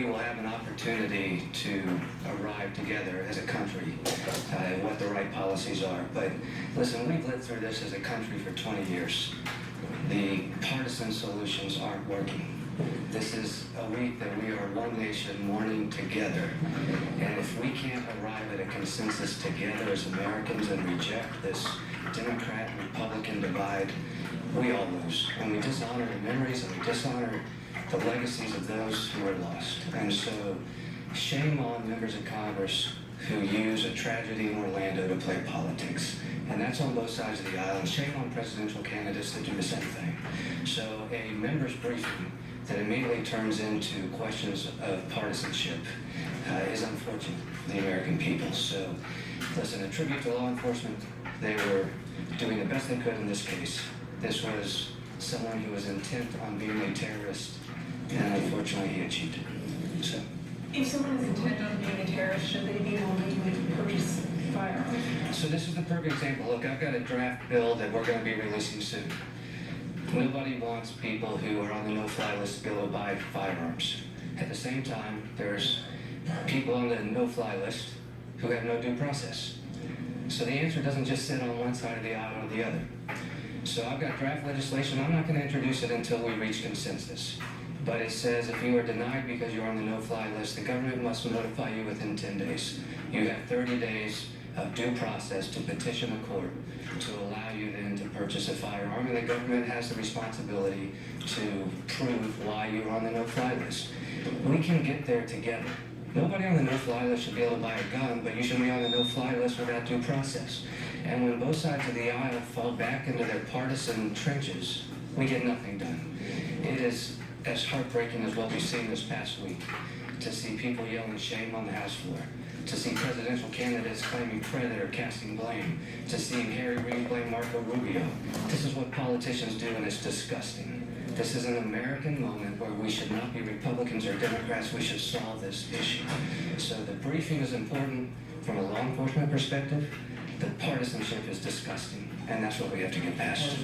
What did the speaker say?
we will have an opportunity to arrive together as a country at what the right policies are. But listen, we've lived through this as a country for 20 years. The partisan solutions aren't working. This is a week that we are one nation mourning together. And if we can't arrive at a consensus together as Americans and reject this Democrat-Republican divide, we all lose. And we dishonor the memories and we dishonor the legacies of those who are lost. And so, shame on members of Congress who use a tragedy in Orlando to play politics. And that's on both sides of the aisle. And shame on presidential candidates that do the same thing. So a member's briefing that immediately turns into questions of partisanship is unfortunate for the American people. So, listen, a tribute to law enforcement. They were doing the best they could in this case. This was someone who was intent on being a terrorist, and unfortunately he achieved it. So, if someone is intent on being a terrorist, should they be able to purchase firearms? So this is the perfect example. Look, I've got a draft bill that we're going to be releasing soon. Nobody wants people who are on the no-fly list to be able to buy firearms. At the same time, there's people on the no-fly list who have no due process. So the answer doesn't just sit on one side of the aisle or the other. So I've got draft legislation. I'm not going to introduce it until we reach consensus. But it says if you are denied because you're on the no-fly list, the government must notify you within 10 days. You have 30 days of due process to petition the court to allow you then to purchase a firearm, and the government has the responsibility to prove why you're on the no-fly list. We can get there together. Nobody on the no-fly list should be able to buy a gun, but you should be on the no-fly list without due process. And when both sides of the aisle fall back into their partisan trenches, we get nothing done. It is as heartbreaking as what we've seen this past week, to see people yelling shame on the House floor, to see presidential candidates claiming credit or casting blame, to see Harry Reid blame Marco Rubio. This is what politicians do, and it's disgusting. This is an American moment where we should not be Republicans or Democrats. We should solve this issue. So the briefing is important from a law enforcement perspective. The partisanship is disgusting, and that's what we have to get past.